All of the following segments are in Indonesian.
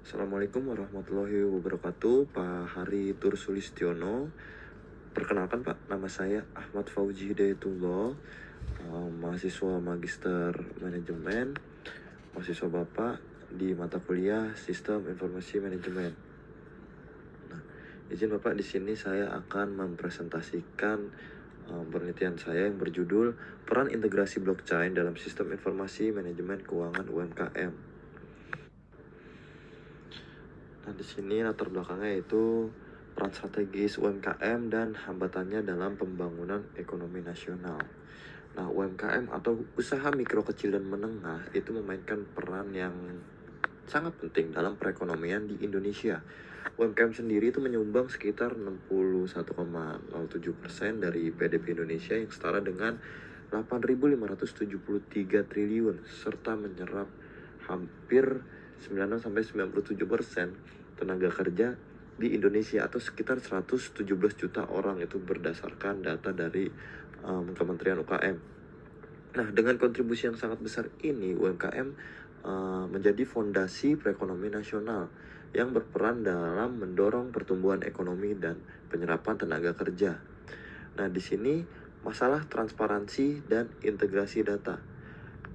Assalamualaikum warahmatullahi wabarakatuh, Pak Hari Tursulistiono. Perkenalkan Pak, nama saya Ahmad Fauji Hidayatullah, mahasiswa Magister Manajemen, mahasiswa Bapak di mata kuliah Sistem Informasi Manajemen. Nah, izin Bapak, di sini saya akan mempresentasikan penelitian saya yang berjudul Peran Integrasi Blockchain dalam Sistem Informasi Manajemen Keuangan UMKM. Nah, di sini latar belakangnya yaitu peran strategis UMKM dan hambatannya dalam pembangunan ekonomi nasional. Nah, UMKM atau usaha mikro kecil dan menengah itu memainkan peran yang sangat penting dalam perekonomian di Indonesia. UMKM sendiri itu menyumbang sekitar 61,07% dari PDB Indonesia yang setara dengan 8.573 triliun serta menyerap hampir 96-97% tenaga kerja di Indonesia atau sekitar 117 juta orang, itu berdasarkan data dari Kementerian UKM. Nah, dengan kontribusi yang sangat besar ini, UMKM menjadi fondasi perekonomian nasional yang berperan dalam mendorong pertumbuhan ekonomi dan penyerapan tenaga kerja. Nah, di sini masalah transparansi dan integrasi data.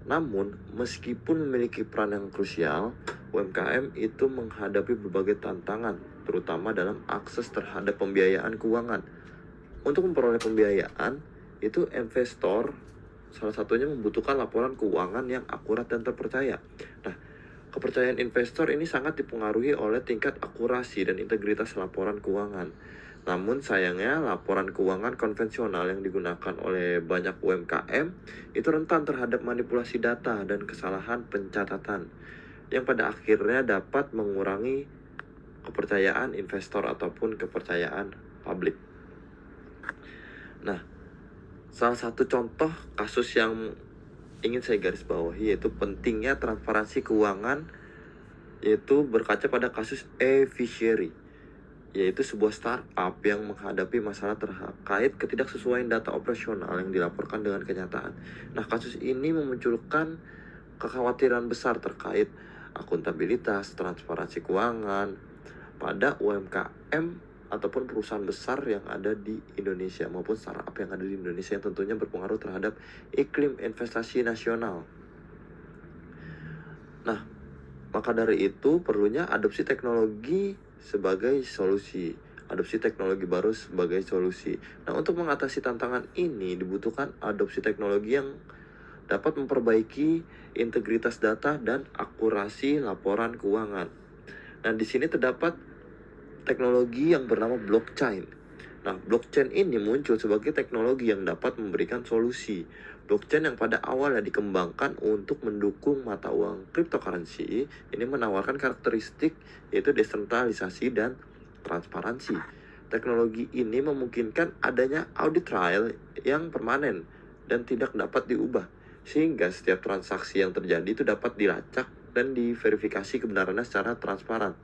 Namun, meskipun memiliki peran yang krusial, UMKM itu menghadapi berbagai tantangan, terutama dalam akses terhadap pembiayaan keuangan. Untuk memperoleh pembiayaan, itu investor salah satunya membutuhkan laporan keuangan yang akurat dan terpercaya. Nah, kepercayaan investor ini sangat dipengaruhi oleh tingkat akurasi dan integritas laporan keuangan. Namun sayangnya laporan keuangan konvensional yang digunakan oleh banyak UMKM itu rentan terhadap manipulasi data dan kesalahan pencatatan yang pada akhirnya dapat mengurangi kepercayaan investor ataupun kepercayaan publik. Nah, salah satu contoh kasus yang ingin saya garis bawahi yaitu pentingnya transparansi keuangan, yaitu berkaca pada kasus e-Fichery, yaitu sebuah startup yang menghadapi masalah terkait ketidaksesuaian data operasional yang dilaporkan dengan kenyataan. Nah, kasus ini memunculkan kekhawatiran besar terkait akuntabilitas, transparansi keuangan pada UMKM ataupun perusahaan besar yang ada di Indonesia maupun startup yang ada di Indonesia, yang tentunya berpengaruh terhadap iklim investasi nasional. Nah, maka dari itu perlunya adopsi teknologi sebagai solusi, adopsi teknologi baru sebagai solusi. Nah, untuk mengatasi tantangan ini dibutuhkan adopsi teknologi yang dapat memperbaiki integritas data dan akurasi laporan keuangan. Nah, di sini terdapat teknologi yang bernama blockchain. Nah, blockchain ini muncul sebagai teknologi yang dapat memberikan solusi. Blockchain yang pada awalnya dikembangkan untuk mendukung mata uang cryptocurrency, ini menawarkan karakteristik yaitu desentralisasi dan transparansi. Teknologi ini memungkinkan adanya audit trail yang permanen dan tidak dapat diubah, sehingga setiap transaksi yang terjadi itu dapat dilacak dan diverifikasi kebenarannya secara transparan.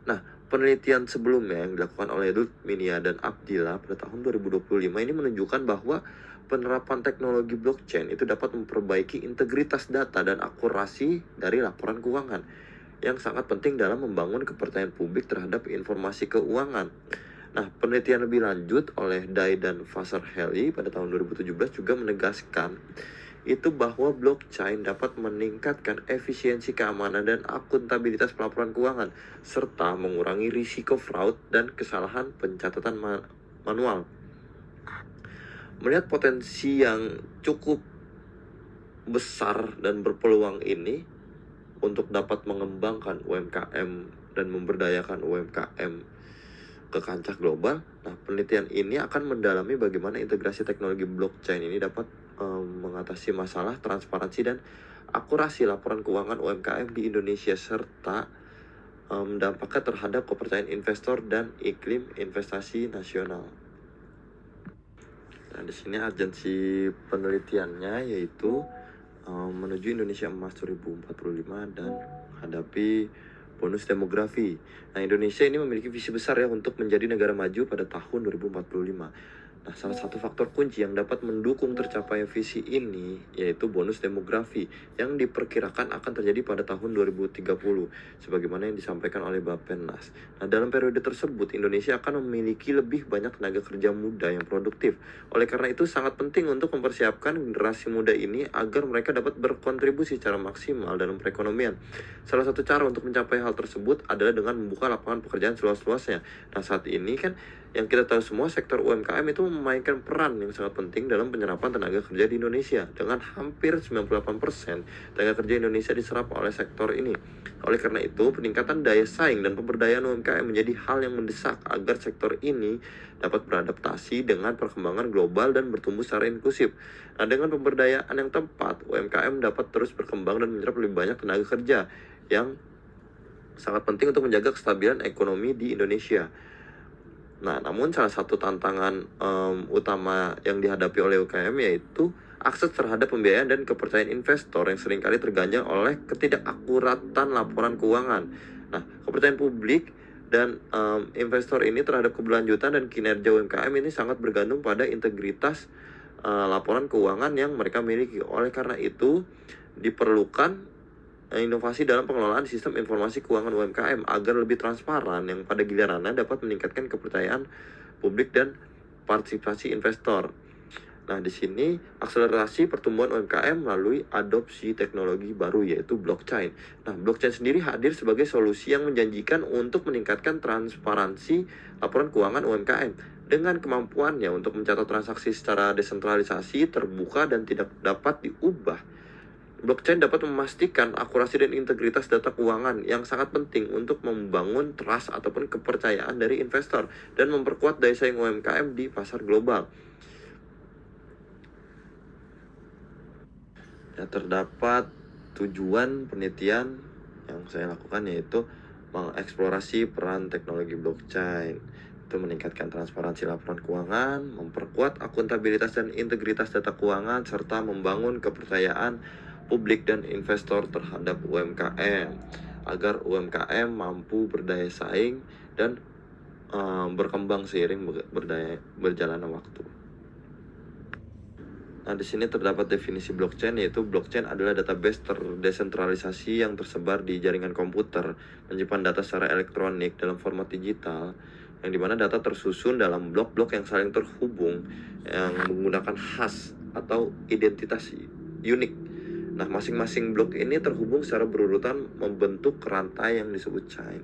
Nah, penelitian sebelumnya yang dilakukan oleh Lutminia dan Abdillah pada tahun 2025 ini menunjukkan bahwa penerapan teknologi blockchain itu dapat memperbaiki integritas data dan akurasi dari laporan keuangan, yang sangat penting dalam membangun kepercayaan publik terhadap informasi keuangan. Nah, penelitian lebih lanjut oleh Dai dan Fasser-Heli pada tahun 2017 juga menegaskan itu bahwa blockchain dapat meningkatkan efisiensi keamanan dan akuntabilitas pelaporan keuangan serta mengurangi risiko fraud dan kesalahan pencatatan manual. Melihat potensi yang cukup besar dan berpeluang ini untuk dapat mengembangkan UMKM dan memberdayakan UMKM ke kancah global, nah penelitian ini akan mendalami bagaimana integrasi teknologi blockchain ini dapat mengatasi masalah transparansi dan akurasi laporan keuangan UMKM di Indonesia serta dampaknya terhadap kepercayaan investor dan iklim investasi nasional. Nah, di sini urgensi penelitiannya yaitu menuju Indonesia Emas 2045 dan hadapi bonus demografi. Nah, Indonesia ini memiliki visi besar ya untuk menjadi negara maju pada tahun 2045. Nah, salah satu faktor kunci yang dapat mendukung tercapainya visi ini yaitu bonus demografi yang diperkirakan akan terjadi pada tahun 2030 sebagaimana yang disampaikan oleh Bappenas. Nah, dalam periode tersebut Indonesia akan memiliki lebih banyak tenaga kerja muda yang produktif. Oleh karena itu sangat penting untuk mempersiapkan generasi muda ini agar mereka dapat berkontribusi secara maksimal dalam perekonomian. Salah satu cara untuk mencapai hal tersebut adalah dengan membuka lapangan pekerjaan seluas-luasnya. Nah, saat ini kan yang kita tahu semua sektor UMKM itu memainkan peran yang sangat penting dalam penyerapan tenaga kerja di Indonesia. Dengan hampir 98% tenaga kerja Indonesia diserap oleh sektor ini. Oleh karena itu, peningkatan daya saing dan pemberdayaan UMKM menjadi hal yang mendesak agar sektor ini dapat beradaptasi dengan perkembangan global dan bertumbuh secara inklusif. Nah, dengan pemberdayaan yang tepat, UMKM dapat terus berkembang dan menyerap lebih banyak tenaga kerja yang sangat penting untuk menjaga kestabilan ekonomi di Indonesia. Nah, namun salah satu tantangan utama yang dihadapi oleh UMKM yaitu akses terhadap pembiayaan dan kepercayaan investor yang seringkali terganjal oleh ketidakakuratan laporan keuangan. Nah, kepercayaan publik dan investor ini terhadap keberlanjutan dan kinerja UMKM ini sangat bergantung pada integritas laporan keuangan yang mereka miliki. Oleh karena itu, diperlukan inovasi dalam pengelolaan sistem informasi keuangan UMKM agar lebih transparan yang pada gilirannya dapat meningkatkan kepercayaan publik dan partisipasi investor. Nah, di sini akselerasi pertumbuhan UMKM melalui adopsi teknologi baru yaitu blockchain. Nah, blockchain sendiri hadir sebagai solusi yang menjanjikan untuk meningkatkan transparansi laporan keuangan UMKM dengan kemampuannya untuk mencatat transaksi secara desentralisasi, terbuka dan tidak dapat diubah. Blockchain dapat memastikan akurasi dan integritas data keuangan yang sangat penting untuk membangun trust ataupun kepercayaan dari investor dan memperkuat daya saing UMKM di pasar global. Ya, terdapat tujuan penelitian yang saya lakukan yaitu mengeksplorasi peran teknologi blockchain. Itu meningkatkan transparansi laporan keuangan, memperkuat akuntabilitas dan integritas data keuangan, serta membangun kepercayaan publik dan investor terhadap UMKM agar UMKM mampu berdaya saing dan berkembang seiring berjalannya waktu. Nah, di sini terdapat definisi blockchain yaitu blockchain adalah database terdesentralisasi yang tersebar di jaringan komputer, menyimpan data secara elektronik dalam format digital yang dimana data tersusun dalam blok-blok yang saling terhubung yang menggunakan hash atau identitas unik. Nah, masing-masing blok ini terhubung secara berurutan membentuk rantai yang disebut chain.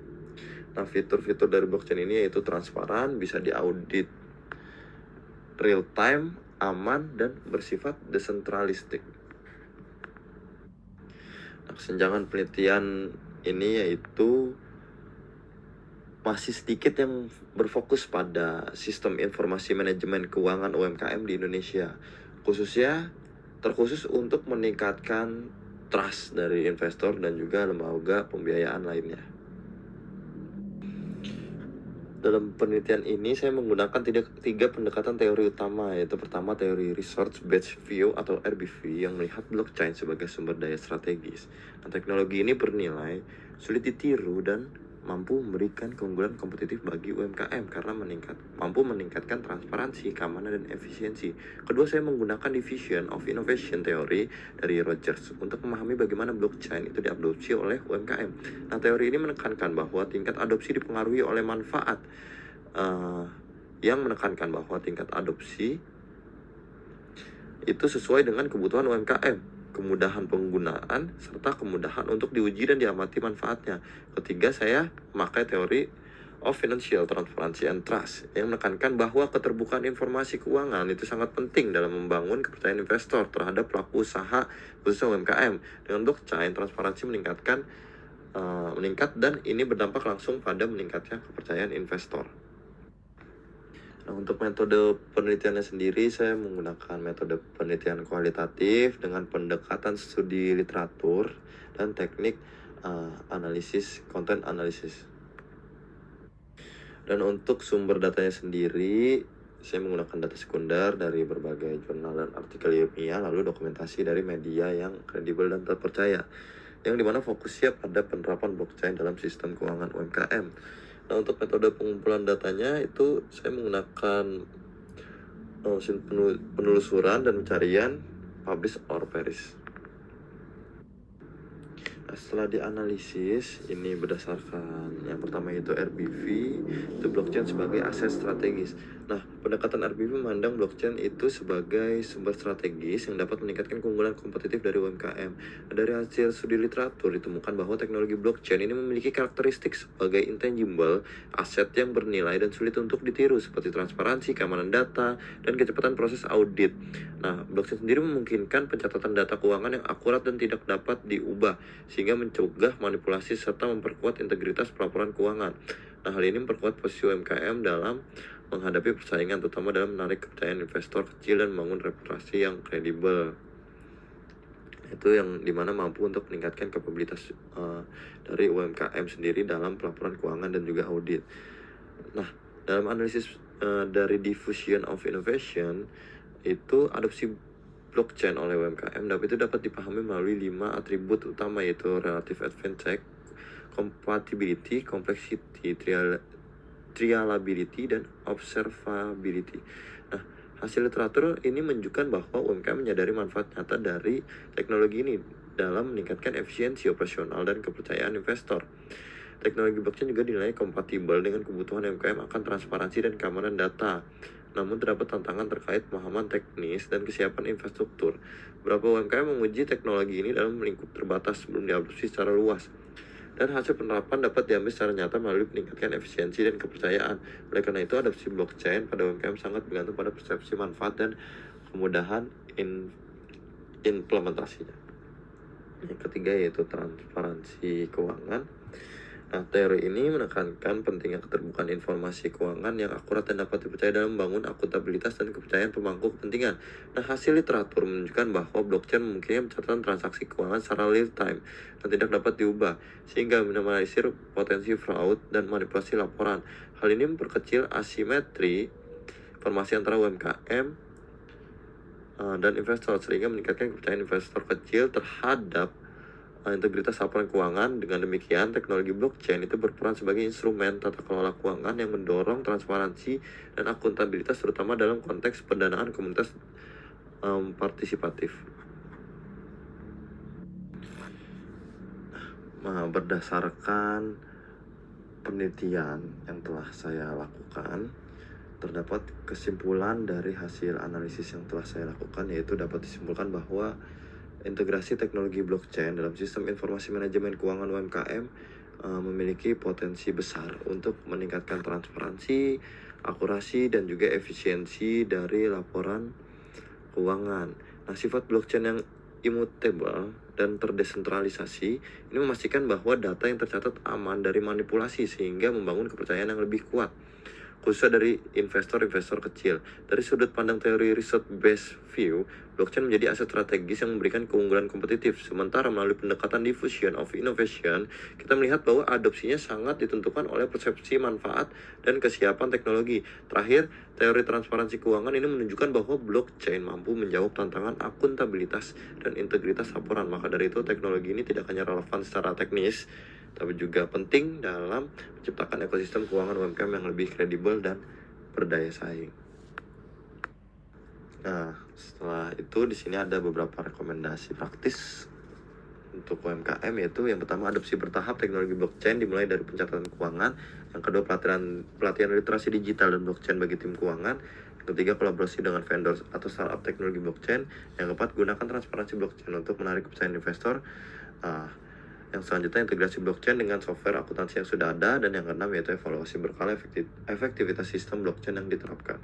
Nah, fitur-fitur dari blockchain ini yaitu transparan, bisa diaudit real time, aman, dan bersifat desentralistik. Nah, kesenjangan penelitian ini yaitu masih sedikit yang berfokus pada sistem informasi manajemen keuangan UMKM di Indonesia, terkhusus untuk meningkatkan trust dari investor dan juga lembaga pembiayaan lainnya. Dalam penelitian ini saya menggunakan tiga pendekatan teori utama, yaitu pertama teori Research Based View atau RBV yang melihat blockchain sebagai sumber daya strategis. Nah, teknologi ini bernilai sulit ditiru dan mampu memberikan keunggulan kompetitif bagi UMKM karena mampu meningkatkan transparansi, keamanan, dan efisiensi. Kedua, saya menggunakan Division of Innovation Theory dari Rogers untuk memahami bagaimana blockchain itu diadopsi oleh UMKM. Nah, teori ini menekankan bahwa tingkat adopsi dipengaruhi oleh manfaat yang menekankan bahwa tingkat adopsi itu sesuai dengan kebutuhan UMKM, kemudahan penggunaan, serta kemudahan untuk diuji dan diamati manfaatnya. Ketiga, saya memakai teori of Financial Transparency and Trust yang menekankan bahwa keterbukaan informasi keuangan itu sangat penting dalam membangun kepercayaan investor terhadap pelaku usaha, khususnya UMKM. Dengan blockchain, transparansi meningkat dan ini berdampak langsung pada meningkatnya kepercayaan investor. Nah, untuk metode penelitiannya sendiri, saya menggunakan metode penelitian kualitatif dengan pendekatan studi literatur dan teknik konten analisis. Dan untuk sumber datanya sendiri, saya menggunakan data sekunder dari berbagai jurnal dan artikel ilmiah, lalu dokumentasi dari media yang kredibel dan terpercaya, yang dimana fokusnya pada penerapan blockchain dalam sistem keuangan UMKM. Nah, untuk metode pengumpulan datanya itu saya menggunakan penelusuran dan pencarian, publish or perish. Setelah dianalisis, ini berdasarkan yang pertama itu RBV, itu blockchain sebagai aset strategis. Nah, pendekatan RBV memandang blockchain itu sebagai sumber strategis yang dapat meningkatkan keunggulan kompetitif dari UMKM. Dari hasil studi literatur ditemukan bahwa teknologi blockchain ini memiliki karakteristik sebagai intangible, aset yang bernilai dan sulit untuk ditiru seperti transparansi, keamanan data, dan kecepatan proses audit. Nah, blockchain sendiri memungkinkan pencatatan data keuangan yang akurat dan tidak dapat diubah, sehingga mencegah manipulasi serta memperkuat integritas pelaporan keuangan. Nah, hal ini memperkuat posisi UMKM dalam menghadapi persaingan, terutama dalam menarik kepercayaan investor kecil dan membangun reputasi yang kredibel. Itu yang dimana mampu untuk meningkatkan kapabilitas dari UMKM sendiri dalam pelaporan keuangan dan juga audit. Nah, dalam analisis dari diffusion of innovation, itu adopsi blockchain oleh UMKM itu dapat dipahami melalui 5 atribut utama, yaitu relative advantage, compatibility, complexity, trialability, dan observability. Nah, hasil literatur ini menunjukkan bahwa UMKM menyadari manfaat nyata dari teknologi ini dalam meningkatkan efisiensi operasional dan kepercayaan investor. Teknologi blockchain juga dinilai kompatibel dengan kebutuhan UMKM akan transparansi dan keamanan data. Namun terdapat tantangan terkait pemahaman teknis dan kesiapan infrastruktur. Beberapa UMKM menguji teknologi ini dalam lingkup terbatas sebelum diadopsi secara luas. Dan hasil penerapan dapat diambil secara nyata melalui peningkatan efisiensi dan kepercayaan. Oleh karena itu, adopsi blockchain pada UMKM sangat bergantung pada persepsi manfaat dan kemudahan implementasinya. Yang ketiga yaitu transparansi keuangan. Nah, teori ini menekankan pentingnya keterbukaan informasi keuangan yang akurat dan dapat dipercaya dalam membangun akuntabilitas dan kepercayaan pemangku kepentingan. Nah, hasil literatur menunjukkan bahwa blockchain memungkinkan pencatatan transaksi keuangan secara real time dan tidak dapat diubah, sehingga meminimalisir potensi fraud dan manipulasi laporan. Hal ini memperkecil asimetri informasi antara UMKM dan investor, sehingga meningkatkan kepercayaan investor kecil terhadap integritas laporan keuangan. Dengan demikian, teknologi blockchain itu berperan sebagai instrumen tata kelola keuangan yang mendorong transparansi dan akuntabilitas, terutama dalam konteks pendanaan komunitas partisipatif. Nah, berdasarkan penelitian yang telah saya lakukan, terdapat kesimpulan dari hasil analisis yang telah saya lakukan, yaitu dapat disimpulkan bahwa integrasi teknologi blockchain dalam sistem informasi manajemen keuangan UMKM memiliki potensi besar untuk meningkatkan transparansi, akurasi, dan juga efisiensi dari laporan keuangan. Nah, sifat blockchain yang immutable dan terdesentralisasi ini memastikan bahwa data yang tercatat aman dari manipulasi, sehingga membangun kepercayaan yang lebih kuat, khususnya dari investor-investor kecil. Dari sudut pandang teori research-based view, blockchain menjadi aset strategis yang memberikan keunggulan kompetitif. Sementara melalui pendekatan diffusion of innovation, kita melihat bahwa adopsinya sangat ditentukan oleh persepsi manfaat dan kesiapan teknologi. Terakhir, teori transparansi keuangan ini menunjukkan bahwa blockchain mampu menjawab tantangan akuntabilitas dan integritas laporan. Maka dari itu, teknologi ini tidak hanya relevan secara teknis, tapi juga penting dalam menciptakan ekosistem keuangan UMKM yang lebih kredibel dan berdaya saing. Nah, setelah itu di sini ada beberapa rekomendasi praktis untuk UMKM, yaitu yang pertama, adopsi bertahap teknologi blockchain dimulai dari pencatatan keuangan. Yang kedua, pelatihan literasi digital dan blockchain bagi tim keuangan. Yang ketiga, kolaborasi dengan vendor atau startup teknologi blockchain. Yang keempat, gunakan transparansi blockchain untuk menarik kepercayaan investor. Yang selanjutnya, integrasi blockchain dengan software akuntansi yang sudah ada. Dan yang keenam, yaitu evaluasi berkala efektivitas sistem blockchain yang diterapkan.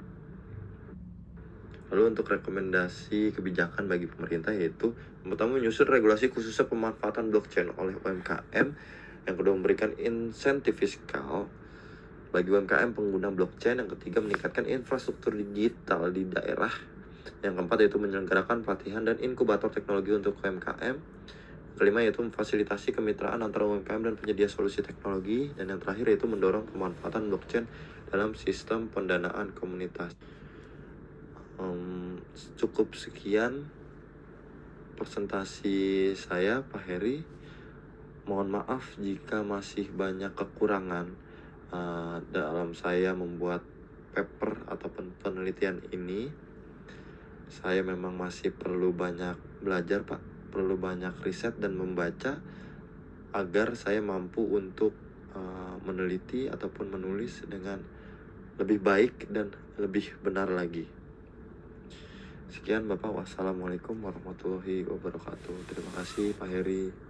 Lalu untuk rekomendasi kebijakan bagi pemerintah, yaitu yang pertama, menyusun regulasi khususnya pemanfaatan blockchain oleh UMKM. Yang kedua, memberikan insentif fiskal bagi UMKM pengguna blockchain. Yang ketiga, meningkatkan infrastruktur digital di daerah. Yang keempat, yaitu menyelenggarakan pelatihan dan inkubator teknologi untuk UMKM. Kelima, yaitu memfasilitasi kemitraan antara UMKM dan penyedia solusi teknologi. Dan yang terakhir, yaitu mendorong pemanfaatan blockchain dalam sistem pendanaan komunitas. Cukup sekian presentasi saya, Pak Heri. Mohon maaf jika masih banyak kekurangan dalam saya membuat paper ataupun penelitian ini. Saya memang masih perlu banyak belajar, Pak. Perlu banyak riset dan membaca agar saya mampu untuk meneliti ataupun menulis dengan lebih baik dan lebih benar lagi. Sekian Bapak, wassalamualaikum warahmatullahi wabarakatuh. Terima kasih Pak Heri.